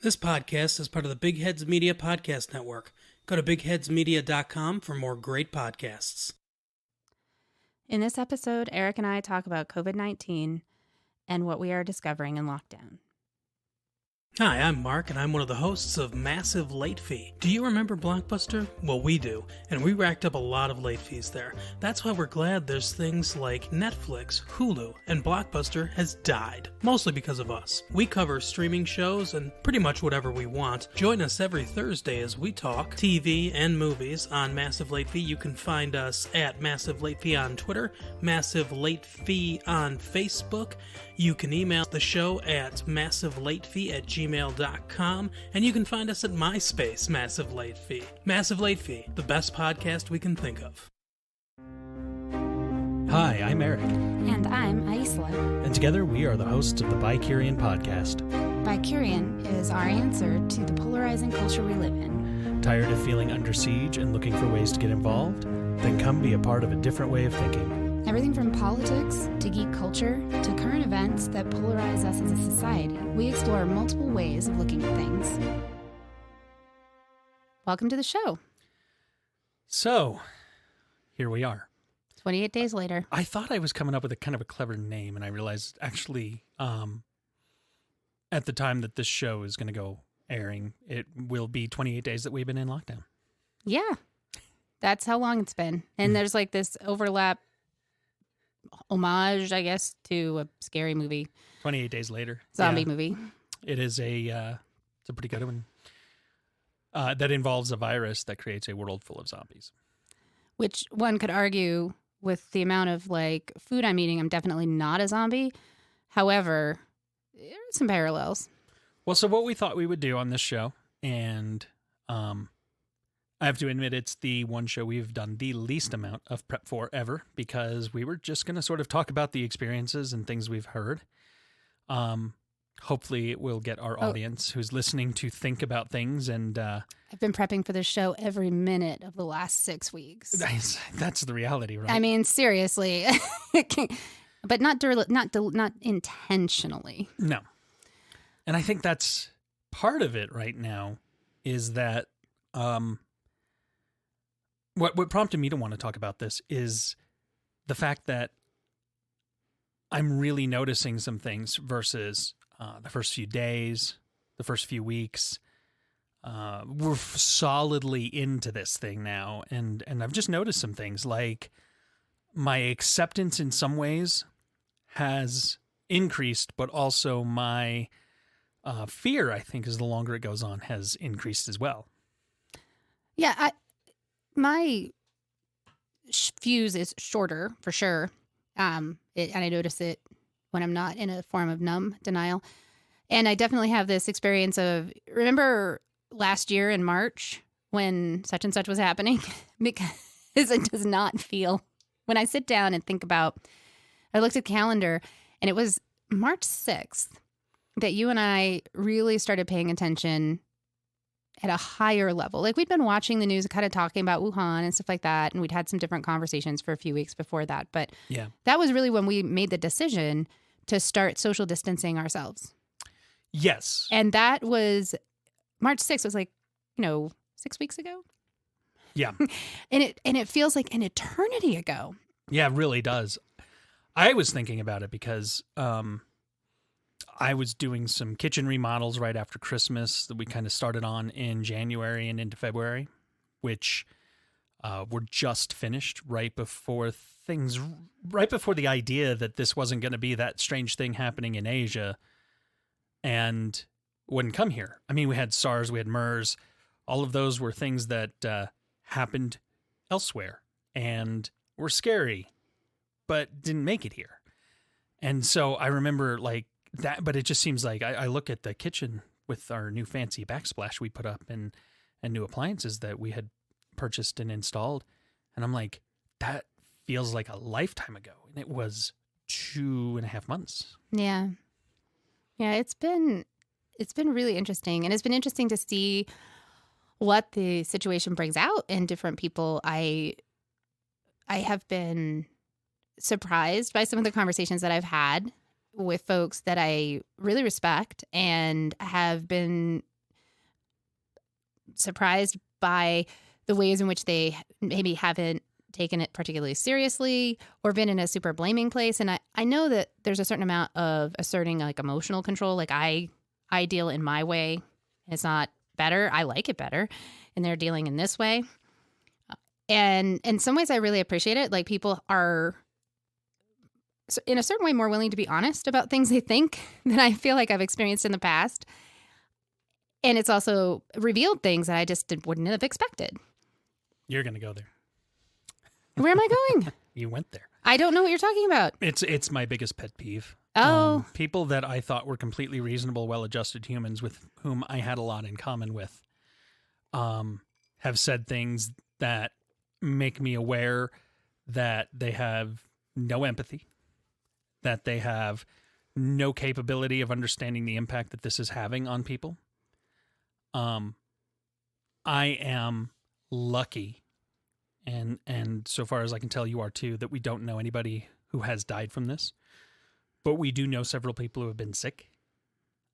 This podcast is part of the Big Heads Media Podcast Network. Go to bigheadsmedia.com for more great podcasts. In this episode, Eric and I talk about COVID-19 and what we are discovering in lockdown. Hi, I'm Mark, and I'm one of the hosts of Massive Late Fee. Do you remember Blockbuster? Well, we do, and we racked up a lot of late fees there. That's why we're glad there's things like Netflix, Hulu, and Blockbuster has died, mostly because of us. We cover streaming shows and pretty much whatever we want. Join us every Thursday as we talk TV and movies on Massive Late Fee. You can find us at Massive Late Fee on Twitter, Massive Late Fee on Facebook. You can email the show at massivelatefee@gmail.com, and you can find us at MySpace, Massive Late Fee. Massive Late Fee, the best podcast we can think of. Hi, I'm Eric. And I'm Aisla. And together we are the hosts of the BiCurean podcast. BiCurean is our answer to the polarizing culture we live in. Tired of feeling under siege and looking for ways to get involved? Then come be a part of a different way of thinking. Everything from politics to geek culture to current events that polarize us as a society, we explore multiple ways of looking at things. Welcome to the show. So, here we are. 28 days later. I thought I was coming up with a kind of a clever name, and I realized actually at the time that this show is going to go airing, it will be 28 days that we've been in lockdown. Yeah, that's how long it's been. And there's like this overlap homage, I guess, to a scary movie. 28 days later. Zombie movie. It is it's a pretty good one. That involves a virus that creates a world full of zombies. Which one could argue with the amount of like food I'm eating, I'm definitely not a zombie. However, there are some parallels. Well, so what we thought we would do on this show, and I have to admit it's the one show we've done the least amount of prep for ever, because we were just going to sort of talk about the experiences and things we've heard. Hopefully it will get our audience who's listening to think about things. And I've been prepping for this show every minute of the last 6 weeks. That's the reality, right? I mean, seriously, but not intentionally. No. And I think that's part of it right now is that what prompted me to want to talk about this is the fact that I'm really noticing some things versus the first few days, the first few weeks. We're solidly into this thing now, and I've just noticed some things, like my acceptance in some ways has increased, but also my fear, I think, as the longer it goes on, has increased as well. Yeah, my fuse is shorter for sure, and I notice it when I'm not in a form of numb denial. And I definitely have this experience of, remember last year in March when such and such was happening? Because it does not feel, when I sit down and think about, I looked at the calendar and it was March 6th that you and I really started paying attention at a higher level. Like, we'd been watching the news and kind of talking about Wuhan and stuff like that, and we'd had some different conversations for a few weeks before that. But yeah, that was really when we made the decision to start social distancing ourselves. Yes. And that was, March 6th was like, 6 weeks ago. Yeah. and it feels like an eternity ago. Yeah, it really does. I was thinking about it because I was doing some kitchen remodels right after Christmas that we kind of started on in January and into February, which were just finished right before the idea that this wasn't going to be that strange thing happening in Asia and wouldn't come here. I mean, we had SARS, we had MERS, all of those were things that happened elsewhere and were scary, but didn't make it here. And so I remember like that, but it just seems like I look at the kitchen with our new fancy backsplash we put up and new appliances that we had purchased and installed. And I'm like, that feels like a lifetime ago. And it was 2.5 months. Yeah. Yeah, it's been really interesting. And it's been interesting to see what the situation brings out in different people. I have been surprised by some of the conversations that I've had with folks that I really respect and have been surprised by the ways in which they maybe haven't taken it particularly seriously or been in a super blaming place. And I know that there's a certain amount of asserting like emotional control. Like I deal in my way. It's not better. I like it better. And they're dealing in this way. And in some ways I really appreciate it. Like people are in a certain way more willing to be honest about things they think than I feel like I've experienced in the past. And it's also revealed things that I just wouldn't have expected. You're going to go there. Where am I going? You went there. I don't know what you're talking about. It's my biggest pet peeve. Oh. People that I thought were completely reasonable, well-adjusted humans with whom I had a lot in common with have said things that make me aware that they have no empathy, that they have no capability of understanding the impact that this is having on people. I am lucky, and so far as I can tell, you are too, that we don't know anybody who has died from this, but we do know several people who have been sick.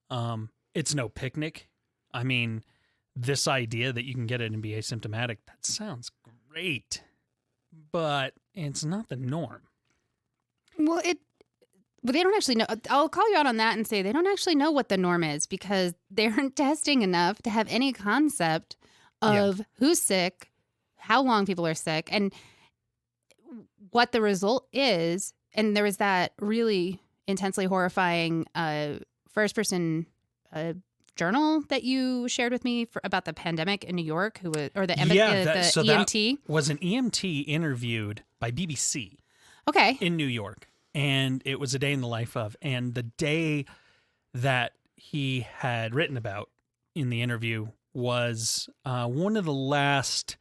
It's no picnic. I mean, this idea that you can get it and be asymptomatic, that sounds great, but it's not the norm. Well, they don't actually know. I'll call you out on that and say they don't actually know what the norm is because they aren't testing enough to have any concept of who's sick, how long people are sick, and what the result is. And there was that really intensely horrifying first-person journal that you shared with me about the pandemic in New York, the EMT. That was an EMT interviewed by BBC. Okay. In New York. And it was a day in the life of. And the day that he had written about in the interview was one of the last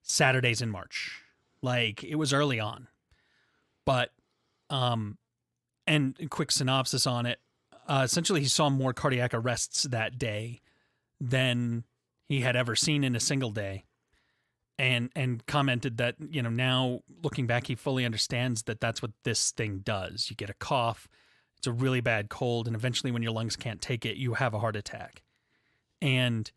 Saturdays in March. Like, it was early on. But, and a quick synopsis on it. Essentially, he saw more cardiac arrests that day than he had ever seen in a single day. And commented that, now looking back, he fully understands that that's what this thing does. You get a cough, it's a really bad cold, and eventually when your lungs can't take it, you have a heart attack. And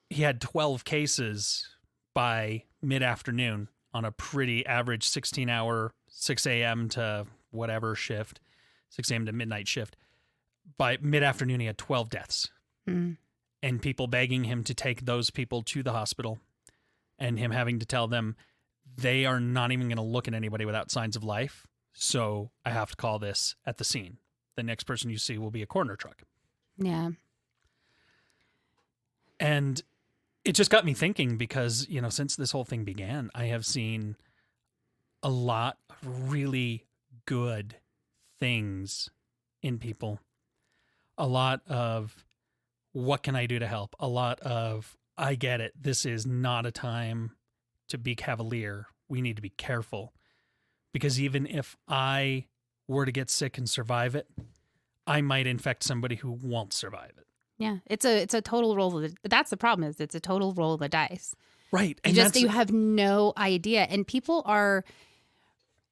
he had 12 cases by mid-afternoon on a pretty average 16-hour, 6 a.m. to whatever shift, 6 a.m. to midnight shift. By mid-afternoon, he had 12 deaths. Mm. And people begging him to take those people to the hospital. And him having to tell them they are not even going to look at anybody without signs of life. So I have to call this at the scene. The next person you see will be a coroner truck. Yeah. And it just got me thinking because, since this whole thing began, I have seen a lot of really good things in people. A lot of what can I do to help? A lot of I get it. This is not a time to be cavalier. We need to be careful. Because even if I were to get sick and survive it, I might infect somebody who won't survive it. Yeah, it's a total roll. That's the problem is it's a total roll of the dice. Right. And you have no idea. And people are,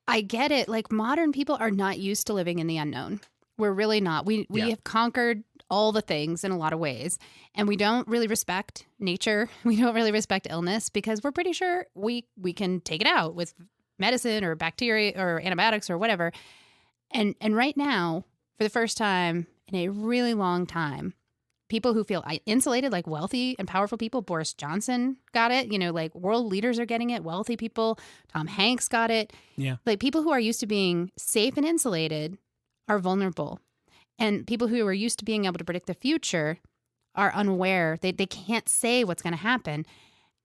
I get it. Like modern people are not used to living in the unknown. We're really not. We have conquered all the things in a lot of ways. And we don't really respect nature. We don't really respect illness because we're pretty sure we can take it out with medicine or bacteria or antibiotics or whatever. And right now, for the first time in a really long time, people who feel insulated, like wealthy and powerful people, Boris Johnson got it, like world leaders are getting it, wealthy people, Tom Hanks got it. Yeah. Like people who are used to being safe and insulated are vulnerable. And people who are used to being able to predict the future are unaware. They can't say what's going to happen.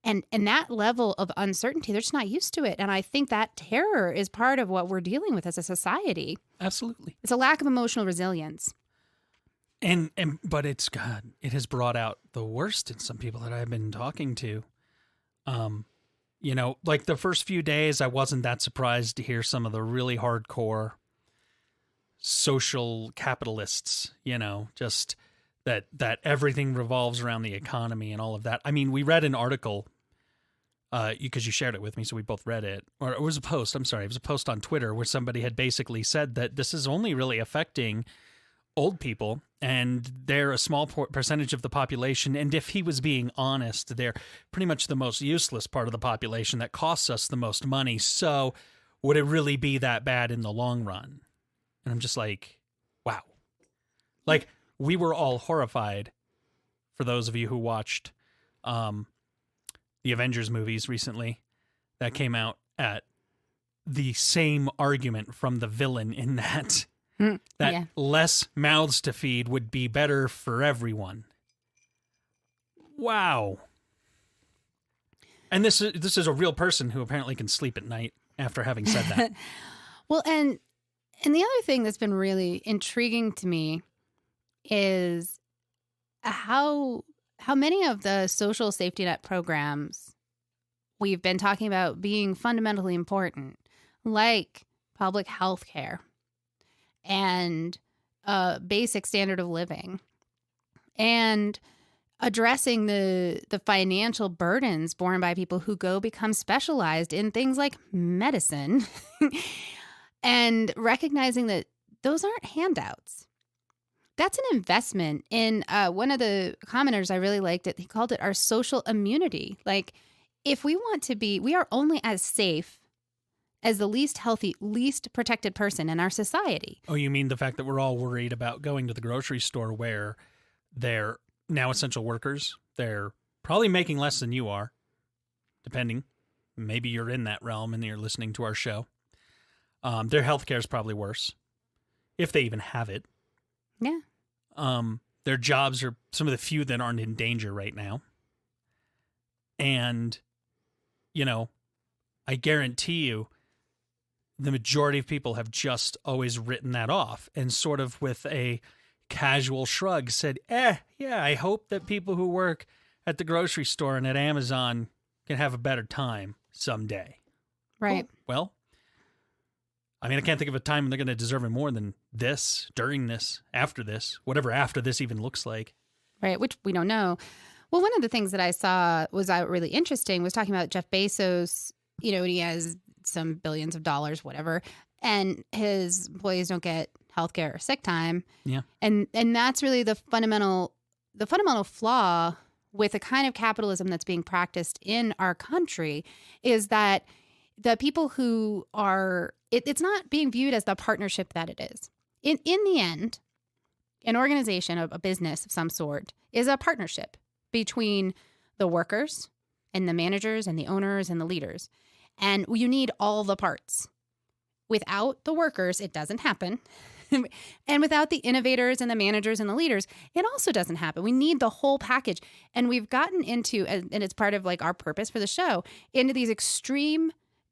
And that level of uncertainty, they're just not used to it. And I think that terror is part of what we're dealing with as a society. Absolutely. It's a lack of emotional resilience. But it has brought out the worst in some people that I've been talking to. Like the first few days, I wasn't that surprised to hear some of the really hardcore social capitalists, just that everything revolves around the economy and all of that. I mean, we read an article because you shared it with me, so we both read it. Or it was a post. I'm sorry, it was a post on Twitter where somebody had basically said that this is only really affecting old people, and they're a small percentage of the population. And if he was being honest, they're pretty much the most useless part of the population that costs us the most money. So would it really be that bad in the long run? And I'm just like, wow. Like, we were all horrified, for those of you who watched the Avengers movies recently that came out, at the same argument from the villain in that. That less mouths to feed would be better for everyone. Wow. And this is a real person who apparently can sleep at night after having said that. Well, and the other thing that's been really intriguing to me is how many of the social safety net programs we've been talking about being fundamentally important, like public health care and basic standard of living, and addressing the financial burdens borne by people who go become specialized in things like medicine, and recognizing that those aren't handouts. That's an investment in one of the commenters. I really liked it. He called it our social immunity. Like, if we want to be, we are only as safe as the least healthy, least protected person in our society. Oh, you mean the fact that we're all worried about going to the grocery store where they're now essential workers? They're probably making less than you are, depending. Maybe you're in that realm and you're listening to our show. Their healthcare is probably worse, if they even have it. Yeah. Their jobs are some of the few that aren't in danger right now. And, you know, I guarantee you, the majority of people have just always written that off and sort of with a casual shrug said, yeah, I hope that people who work at the grocery store and at Amazon can have a better time someday. Right. Well, I mean, I can't think of a time when they're going to deserve it more than this, during this, after this, whatever after this even looks like. Right, which we don't know. Well, one of the things that I saw was really interesting was talking about Jeff Bezos. You know, he has some billions of dollars, whatever, and his employees don't get healthcare or sick time. Yeah. And that's really the fundamental flaw with the kind of capitalism that's being practiced in our country, is that the people who are, it's not being viewed as the partnership that it is. In the end, an organization, a business of some sort, is a partnership between the workers and the managers and the owners and the leaders. And you need all the parts. Without the workers, it doesn't happen. And without the innovators and the managers and the leaders, it also doesn't happen. We need the whole package. And we've gotten into, and it's part of like our purpose for the show, into these extreme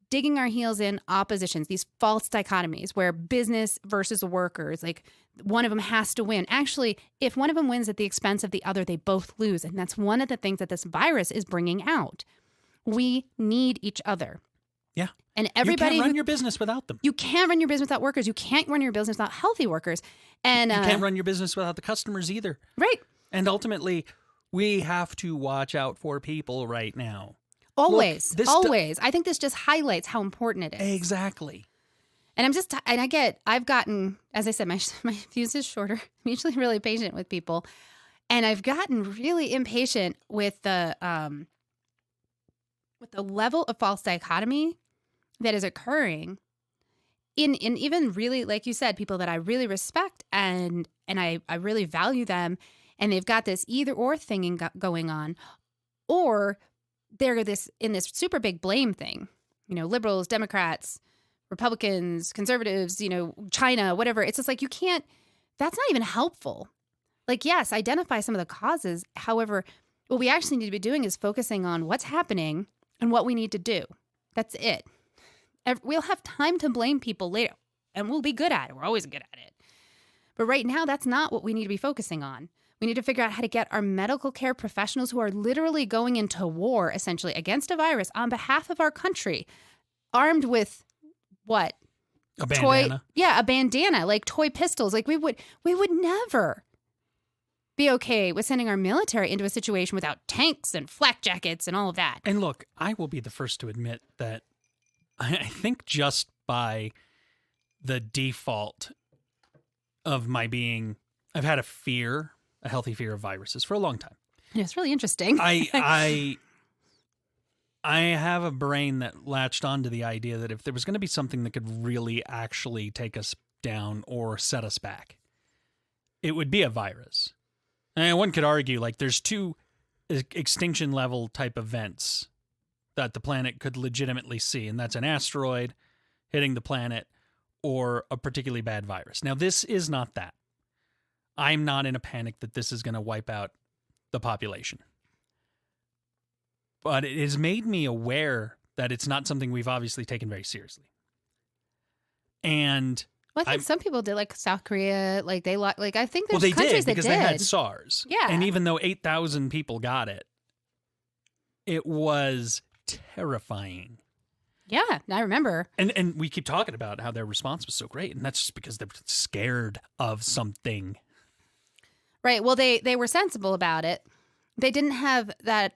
digging our heels in oppositions, these false dichotomies where business versus the workers, like one of them has to win. Actually, if one of them wins at the expense of the other, they both lose. And that's one of the things that this virus is bringing out. We need each other. Yeah. And everybody, you can't run your business without them. You can't run your business without workers. You can't run your business without healthy workers. And you can't run your business without the customers either. Right. And ultimately, we have to watch out for people right now. Always. Always. I think this just highlights how important it is. Exactly. And I've gotten, as I said, my fuse is shorter. I'm usually really patient with people. And I've gotten really impatient with the level of false dichotomy that is occurring in even really, like you said, people that I really respect and I really value them, and they've got this either or thing going on, or they're in this super big blame thing, you know, liberals, Democrats, Republicans, conservatives, you know, China, whatever. It's just like, that's not even helpful. Like, yes, identify some of the causes. However, what we actually need to be doing is focusing on what's happening and what we need to do. That's it. We'll have time to blame people later, and we'll be good at it. We're always good at it. But right now, that's not what we need to be focusing on. We need to figure out how to get our medical care professionals who are literally going into war, essentially, against a virus on behalf of our country, armed with what? A bandana. A bandana, like toy pistols. Like we would never be okay with sending our military into a situation without tanks and flak jackets and all of that. And look, I will be the first to admit that I think just by the default of my being, I've had a healthy fear of viruses for a long time. Yeah, it's really interesting. I have a brain that latched onto the idea that if there was going to be something that could really actually take us down or set us back, it would be a virus. And one could argue, like, there's two extinction level type events that the planet could legitimately see, and that's an asteroid hitting the planet or a particularly bad virus. Now, this is not that. I'm not in a panic that this is going to wipe out the population. But it has made me aware that it's not something we've obviously taken very seriously. And well, I think some people did, like South Korea, like they like. I think there's they countries did because that did. they had SARS. Yeah, and even though 8,000 people got it, it was terrifying. Yeah, I remember. And we keep talking about how their response was so great, and that's just because they're scared of something. Right. Well, they were sensible about it. They didn't have that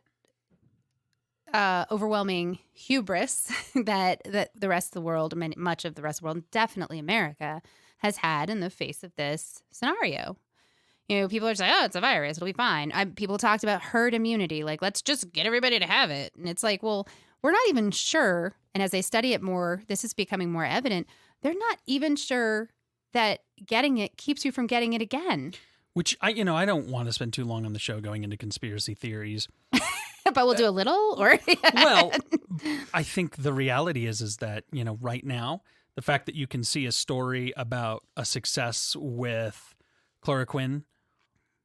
overwhelming hubris that the rest of the world, much of the rest of the world, definitely America, has had in the face of this scenario. You know, people are saying, oh, it's a virus, it'll be fine. People talked about herd immunity, like, let's just get everybody to have it. And it's like, well, we're not even sure. And as they study it more, this is becoming more evident. They're not even sure that getting it keeps you from getting it again. Which, I don't want to spend too long on the show going into conspiracy theories. But we'll do a little, or well, I think the reality is that, right now, the fact that you can see a story about a success with chloroquine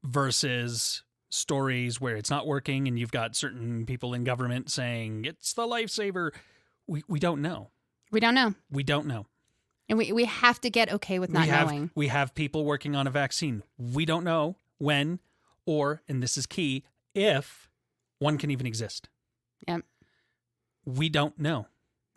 versus stories where it's not working and you've got certain people in government saying it's the lifesaver, we don't know. We don't know. We don't know. And we have to get okay with not knowing. We have people working on a vaccine. We don't know when or, and this is key, if one can even exist. Yep. We don't know.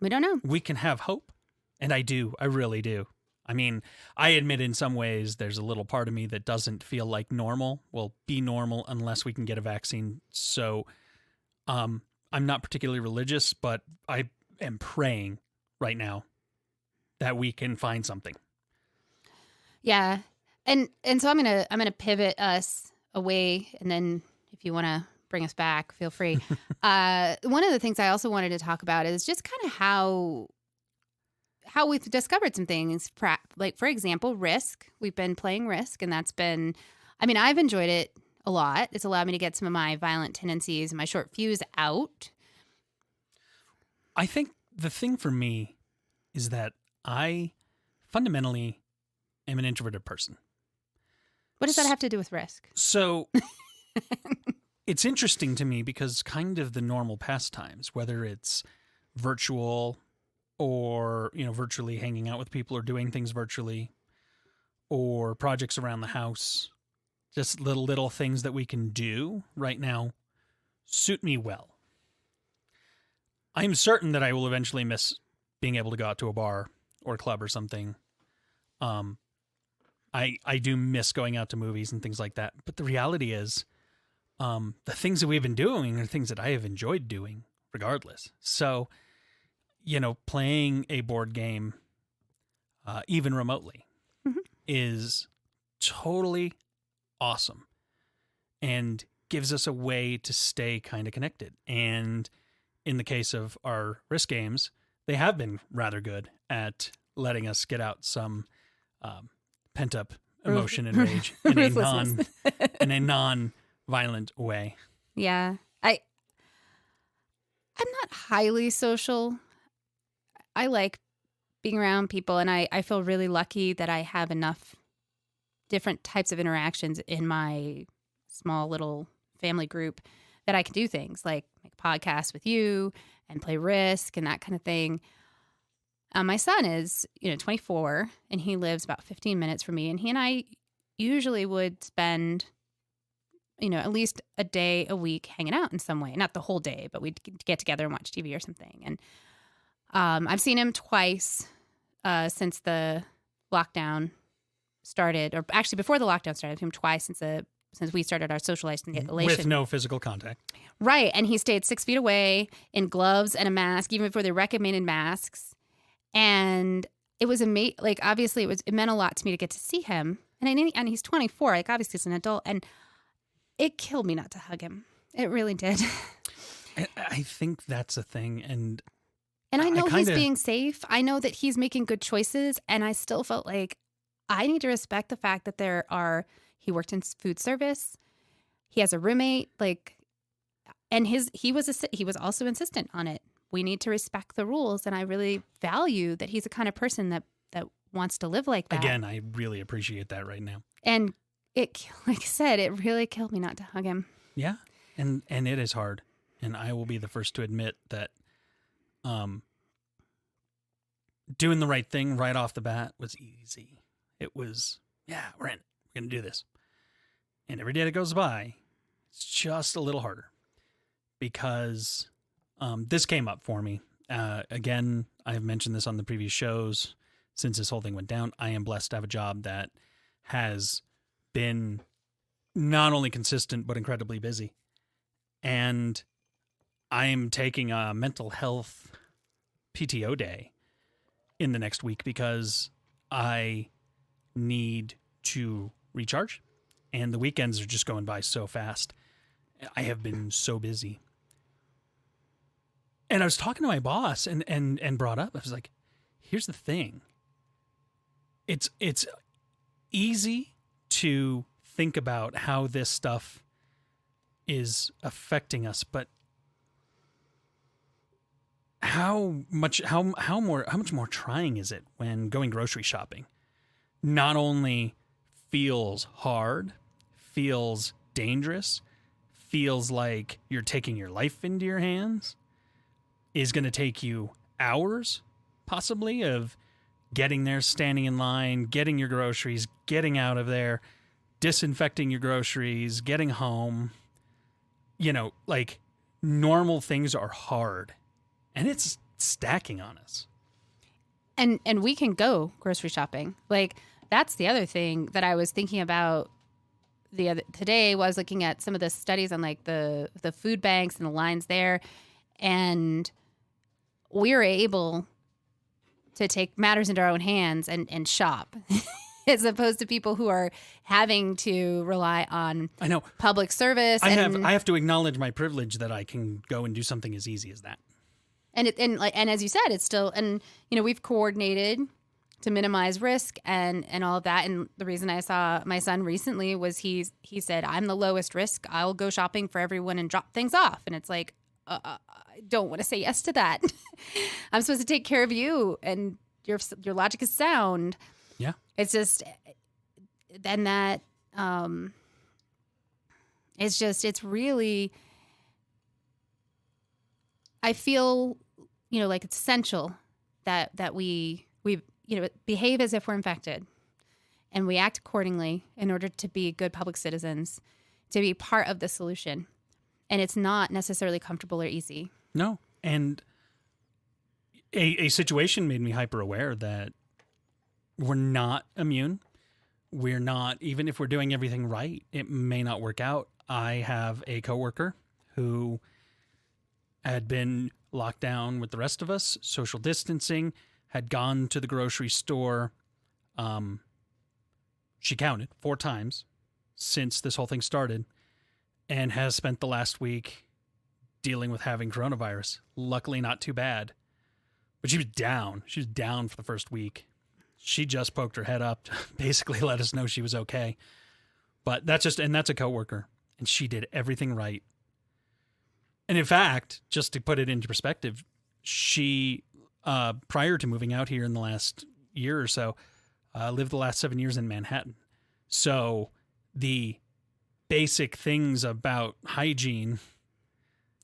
We don't know. We can have hope. And I do. I really do. I mean, I admit in some ways there's a little part of me that doesn't feel like normal will be normal unless we can get a vaccine. So I'm not particularly religious, but I am praying right now that we can find something. Yeah. And so I'm gonna pivot us away, and then if you want to bring us back, feel free. One of the things I also wanted to talk about is just kind of how we've discovered some things. Like, for example, Risk. We've been playing Risk, and that's been, I've enjoyed it a lot. It's allowed me to get some of my violent tendencies and my short fuse out. I think the thing for me is that I fundamentally am an introverted person. What does that have to do with Risk? So it's interesting to me because kind of the normal pastimes, whether it's virtual or, virtually hanging out with people or doing things virtually, or projects around the house, just little things that we can do right now suit me well. I'm certain that I will eventually miss being able to go out to a bar or a club or something. I do miss going out to movies and things like that. But the reality is, the things that we've been doing are things that I have enjoyed doing regardless. So, playing a board game, even remotely, is totally awesome and gives us a way to stay kind of connected. And in the case of our Risk games, they have been rather good at letting us get out some pent-up emotion and rage in a non-violent way. Yeah. I'm not highly social. I like being around people, and I feel really lucky that I have enough different types of interactions in my small little family group that I can do things like make a podcast with you and play Risk and that kind of thing. My son is, 24, and he lives about 15 minutes from me, and he and I usually would spend, at least a day a week hanging out in some way. Not the whole day, but we'd get together and watch TV or something. And I've seen him twice since the lockdown started, or actually before the lockdown started. I've seen him twice since the since we started our social isolation. With no physical contact. Right. And he stayed 6 feet away in gloves and a mask, even before they recommended masks. And it was amazing. Like, obviously, it meant a lot to me to get to see him. And he's 24. Like, obviously, he's an adult. And it killed me not to hug him. It really did. I think that's a thing. And I know he's being safe. I know that he's making good choices. And I still felt like I need to respect the fact that he worked in food service. He has a roommate, and he was also insistent on it. We need to respect the rules. And I really value that he's the kind of person that wants to live like that. Again, I really appreciate that right now. And it, like I said, it really killed me not to hug him. Yeah. And it is hard. And I will be the first to admit that doing the right thing right off the bat was easy. It was, yeah, we're in. We're going to do this. And every day that goes by, it's just a little harder because this came up for me. Again, I've mentioned this on the previous shows. Since this whole thing went down, I am blessed to have a job that has been not only consistent, but incredibly busy. And I am taking a mental health PTO day in the next week because I need to recharge. And the weekends are just going by so fast. I have been so busy. And I was talking to my boss and brought up, I was like, here's the thing. It's easy to think about how this stuff is affecting us, but how much more trying is it when going grocery shopping? Not only feels hard, feels dangerous, feels like you're taking your life into your hands, is going to take you hours, possibly, of getting there, standing in line, getting your groceries, getting out of there, disinfecting your groceries, getting home. Like, normal things are hard, and it's stacking on us. And we can go grocery shopping. Like, that's the other thing that I was thinking about today. Was looking at some of the studies on like the food banks and the lines there, and we were able to take matters into our own hands and shop, as opposed to people who are having to rely on public service. I have to acknowledge my privilege that I can go and do something as easy as that. And as you said, it's still, and we've coordinated to minimize risk and all of that. And the reason I saw my son recently was he said, I'm the lowest risk. I'll go shopping for everyone and drop things off. And it's like, I don't want to say yes to that. I'm supposed to take care of you, and your logic is sound. Yeah. It's just, then that, it's really, I feel, like it's essential that we behave as if we're infected, and we act accordingly in order to be good public citizens, to be part of the solution. And it's not necessarily comfortable or easy. No. And a situation made me hyper aware that we're not immune. We're not, even if we're doing everything right, it may not work out. I have a coworker who had been locked down with the rest of us, social distancing, had gone to the grocery store. She counted 4 times since this whole thing started, and has spent the last week dealing with having coronavirus. Luckily, not too bad. But she was down. She was down for the first week. She just poked her head up to basically let us know she was okay. But that's a coworker, and she did everything right. And in fact, just to put it into perspective, she, prior to moving out here in the last year or so, lived the last 7 years in Manhattan. So the basic things about hygiene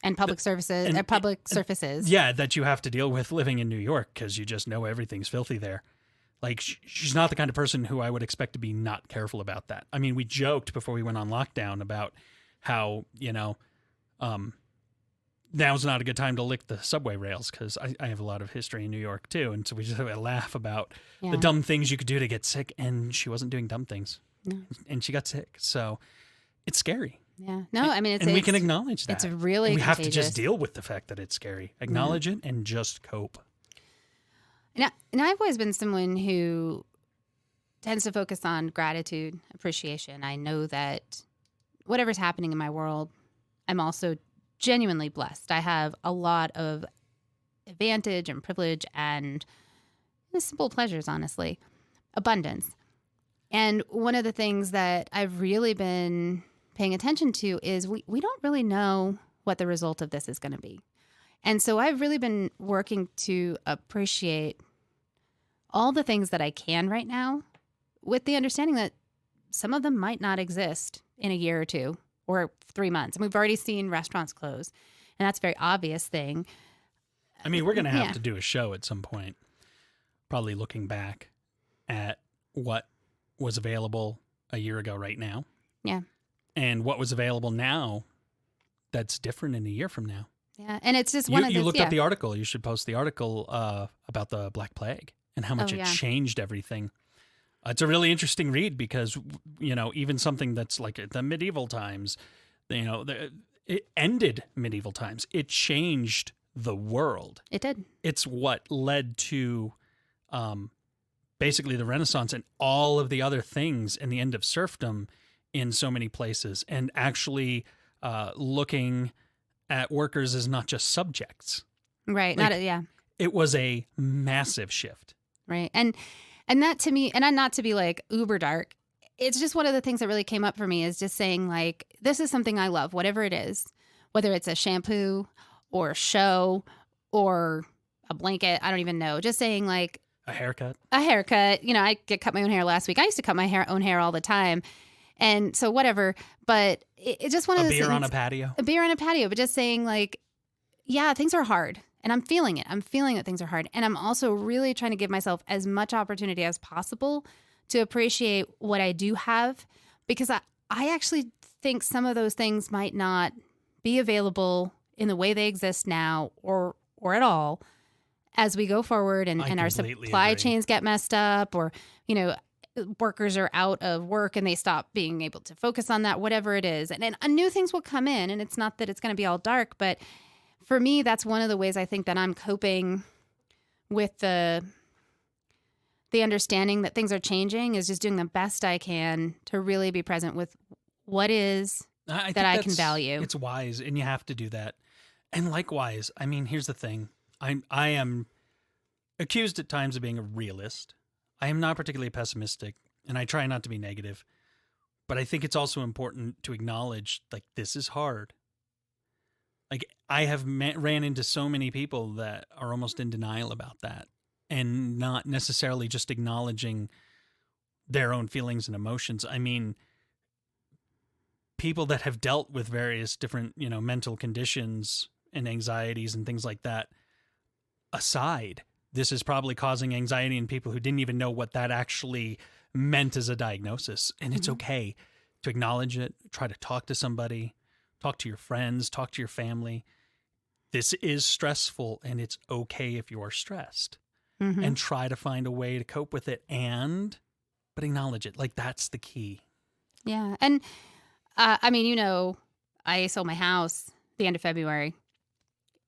and public services, public surfaces. Yeah, that you have to deal with living in New York, because you just know everything's filthy there. Like, she's not the kind of person who I would expect to be not careful about that. I mean, we joked before we went on lockdown about how, now's not a good time to lick the subway rails, because I have a lot of history in New York too. And so we just have a laugh about the dumb things you could do to get sick. And she wasn't doing dumb things. No. And she got sick. So it's scary. Yeah. No, I mean, and we can acknowledge that. It's really and we have to contagious. just deal with the fact that it's scary. Acknowledge it and just cope. And I've always been someone who tends to focus on gratitude, appreciation. I know that whatever's happening in my world, I'm also genuinely blessed. I have a lot of advantage and privilege and the simple pleasures, honestly, abundance. And one of the things that I've really been paying attention to is we don't really know what the result of this is going to be. And so I've really been working to appreciate all the things that I can right now, with the understanding that some of them might not exist in a year or two or 3 months. And we've already seen restaurants close, and that's a very obvious thing. I mean, we're going to have to do a show at some point, probably looking back at what was available a year ago right now. Yeah. And what was available now that's different in a year from now. Yeah. And it's just one of those. You looked up the article. You should post the article about the Black Plague and how much it changed everything. It's a really interesting read because, even something that's like the medieval times, it ended medieval times. It changed the world. It did. It's what led to basically the Renaissance and all of the other things and the end of serfdom in so many places, and actually looking at workers as not just subjects. Right. It was a massive shift. Right. And that to me, and not to be like uber dark, it's just one of the things that really came up for me is just saying like, this is something I love, whatever it is, whether it's a shampoo or a show or a blanket, I don't even know. Just saying like a haircut. I cut my own hair last week. I used to cut my own hair all the time. And so whatever, but it's just one of those things. A beer on a patio. A beer on a patio, but just saying like, yeah, things are hard. And I'm feeling it. I'm feeling that things are hard. And I'm also really trying to give myself as much opportunity as possible to appreciate what I do have, because I actually think some of those things might not be available in the way they exist now or at all as we go forward and our supply chains get messed up, or, workers are out of work and they stop being able to focus on that, whatever it is. And new things will come in, and it's not that it's going to be all dark, but for me, that's one of the ways I think that I'm coping with the understanding that things are changing, is just doing the best I can to really be present with what is that I can value. It's wise, and you have to do that. And likewise, I mean, here's the thing. I am accused at times of being a realist. I am not particularly pessimistic, and I try not to be negative. But I think it's also important to acknowledge, like, this is hard. Like, I have ran into so many people that are almost in denial about that, and not necessarily just acknowledging their own feelings and emotions. I mean, people that have dealt with various different, mental conditions and anxieties and things like that aside, this is probably causing anxiety in people who didn't even know what that actually meant as a diagnosis. And it's okay to acknowledge it, try to talk to somebody, talk to your friends, talk to your family. This is stressful, and it's okay if you are stressed. And try to find a way to cope with it, but acknowledge it. Like, that's the key. Yeah. And I mean, I sold my house the end of February.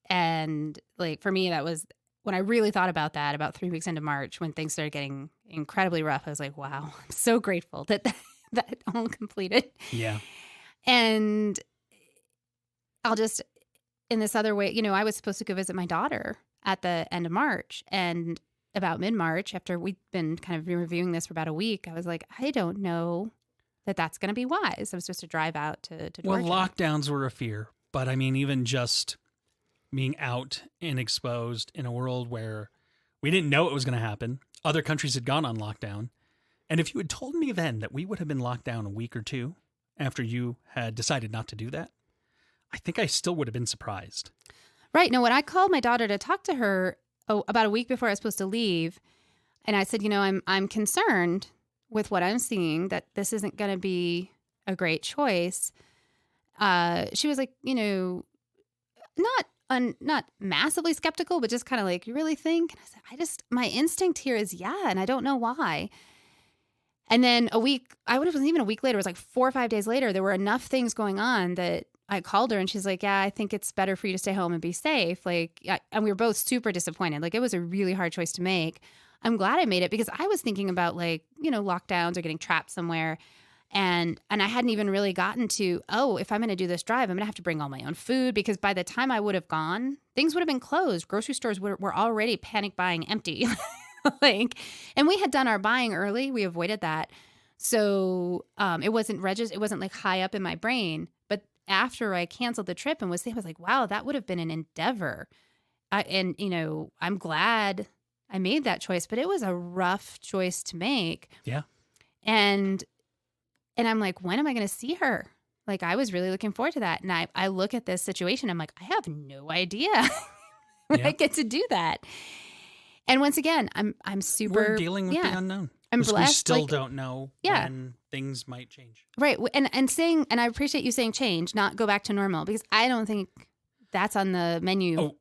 And like, for me, that was when I really thought about that, about 3 weeks into March, when things started getting incredibly rough. I was like, wow, I'm so grateful that all completed. Yeah. And I'll just, in this other way, I was supposed to go visit my daughter at the end of March, and about mid-March, after we'd been kind of reviewing this for about a week, I was like, I don't know that that's going to be wise. I was supposed to drive out to Georgia. Well, lockdowns were a fear, but I mean, even just being out and exposed in a world where we didn't know it was going to happen. Other countries had gone on lockdown. And if you had told me then that we would have been locked down a week or two after you had decided not to do that, I think I still would have been surprised. Right. No, when I called my daughter to talk to her about a week before I was supposed to leave, and I said, I'm concerned with what I'm seeing, that this isn't going to be a great choice. She was like, not massively skeptical, but just kind of like, you really think? And I said, my instinct here is yeah, and I don't know why. And then I would have been even a week later, it was like 4 or 5 days later, there were enough things going on that I called her and she's like, yeah, I think it's better for you to stay home and be safe. Like, yeah, and we were both super disappointed. Like, it was a really hard choice to make. I'm glad I made it because I was thinking about like, lockdowns or getting trapped somewhere. And I hadn't even really gotten to, if I'm going to do this drive, I'm going to have to bring all my own food because by the time I would have gone, things would have been closed. Grocery stores were already panic buying empty. And we had done our buying early. We avoided that. So it wasn't it wasn't like high up in my brain. But after I canceled the trip and was like, wow, that would have been an endeavor. I'm glad I made that choice, but it was a rough choice to make. Yeah. And I'm like, when am I going to see her? Like, I was really looking forward to that. And I look at this situation, I'm like, I have no idea when I get to do that. And once again, I'm super. We're dealing with the unknown. I'm blessed. We still don't know when things might change. Right. And I appreciate you saying change, not go back to normal, because I don't think that's on the menu. Oh,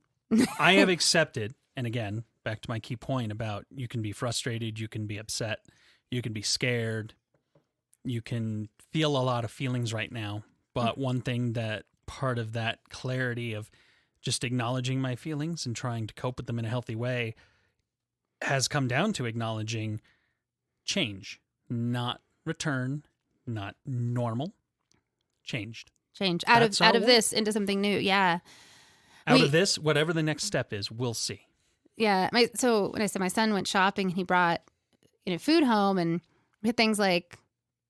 I have accepted. And again, back to my key point about you can be frustrated, you can be upset, you can be scared, you can feel a lot of feelings right now. But one thing that part of that clarity of just acknowledging my feelings and trying to cope with them in a healthy way has come down to acknowledging change, not return, not normal, changed. Change out of this into something new. Yeah. Out of this, whatever the next step is, we'll see. Yeah. So when I said my son went shopping and he brought food home and we had things like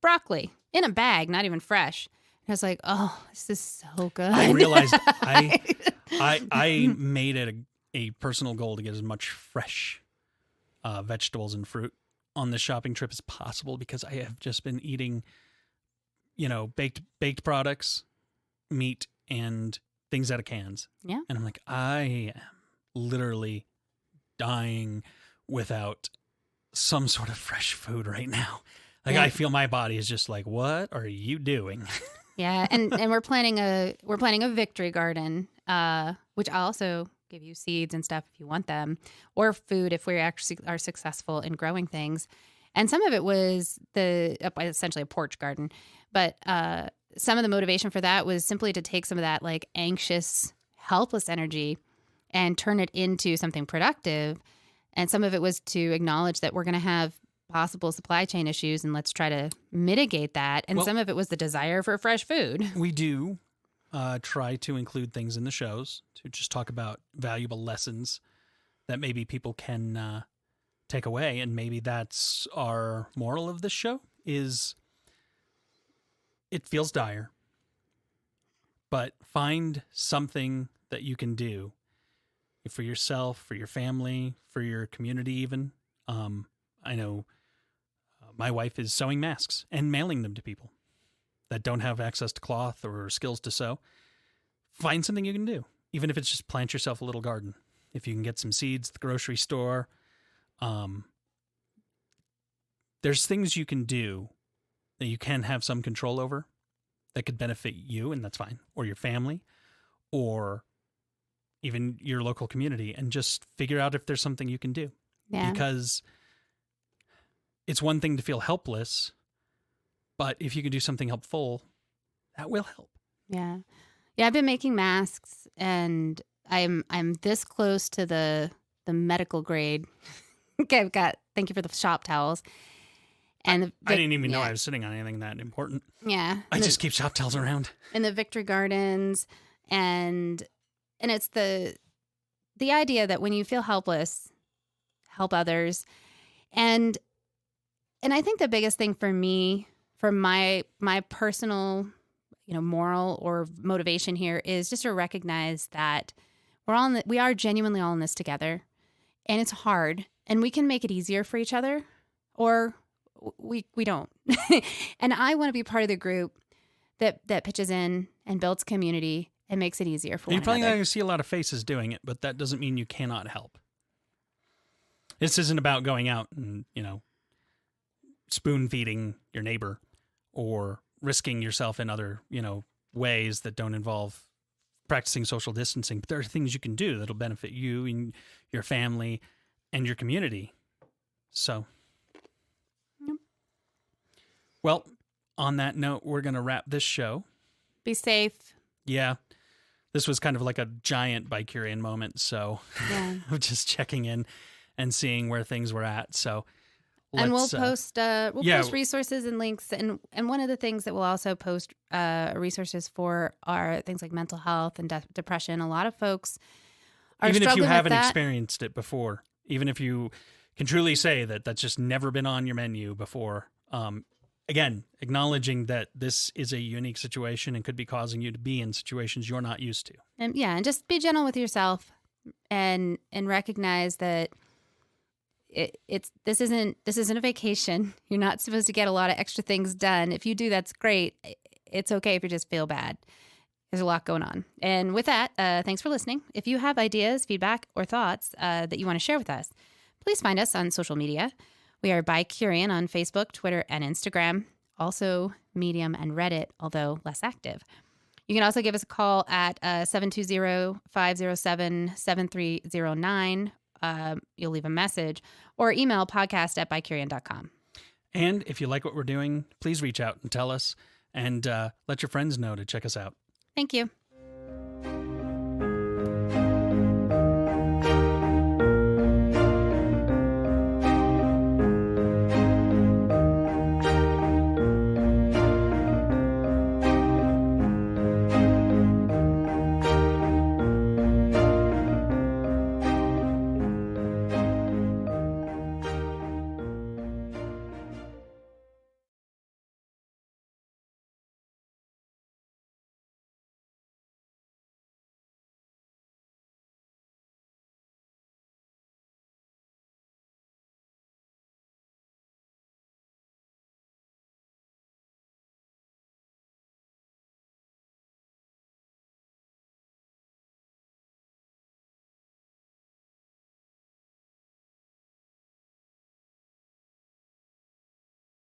broccoli in a bag, not even fresh. And I was like, oh, this is so good. I realized I made it a personal goal to get as much fresh vegetables and fruit on this shopping trip as possible because I have just been eating, baked products, meat, and things out of cans. Yeah. And I'm like, I am literally dying without some sort of fresh food right now. Like I feel my body is just like, what are you doing? Yeah, and we're planning a victory garden, which I'll also give you seeds and stuff if you want them, or food if we actually are successful in growing things. And some of it was essentially a porch garden, but some of the motivation for that was simply to take some of that like anxious, helpless energy and turn it into something productive. And some of it was to acknowledge that we're going to have possible supply chain issues and let's try to mitigate that. And some of it was the desire for fresh food. We do try to include things in the shows to just talk about valuable lessons that maybe people can take away. And maybe that's our moral of this show is it feels dire, but find something that you can do for yourself, for your family, for your community even. I know my wife is sewing masks and mailing them to people that don't have access to cloth or skills to sew. Find something you can do, even if it's just plant yourself a little garden. If you can get some seeds at the grocery store, there's things you can do that you can have some control over that could benefit you, and that's fine, or your family, or even your local community, and just figure out if there's something you can do. Yeah. Because it's one thing to feel helpless, but if you can do something helpful, that will help. Yeah. Yeah, I've been making masks and I'm this close to the medical grade. Okay, thank you for the shop towels. And I didn't even know I was sitting on anything that important. Yeah. I just keep shop towels around. In the victory gardens and it's the idea that when you feel helpless, help others. And I think the biggest thing for me, for my personal, moral or motivation here is just to recognize that we are genuinely all in this together, and it's hard, and we can make it easier for each other, or we don't. And I want to be part of the group that pitches in and builds community and makes it easier for one another. You're probably not going to see a lot of faces doing it, but that doesn't mean you cannot help. This isn't about going out and, spoon feeding your neighbor or risking yourself in other, ways that don't involve practicing social distancing. But there are things you can do that'll benefit you and your family and your community. So. Yep. Well, on that note, we're going to wrap this show. Be safe. Yeah. This was kind of like a giant BiCurean moment. So Yeah. of just checking in and seeing where things were at. So And we'll let's, post resources and links, and one of the things that we'll also post resources for are things like mental health and depression. A lot of folks are even if you struggling with haven't that. experienced it before, even if you can truly say that that's just never been on your menu before. Again, acknowledging that this is a unique situation and could be causing you to be in situations you're not used to. And just be gentle with yourself, and recognize that this isn't a vacation. You're not supposed to get a lot of extra things done. If you do, that's great. It's okay if you just feel bad. There's a lot going on. And with that, thanks for listening. If you have ideas, feedback, or thoughts that you want to share with us, please find us on social media. We are BiCurean on Facebook, Twitter, and Instagram. Also Medium and Reddit, although less active. You can also give us a call at 720-507-7309. You'll leave a message, or email podcast@BiCurean.com. And if you like what we're doing, please reach out and tell us, and let your friends know to check us out. Thank you.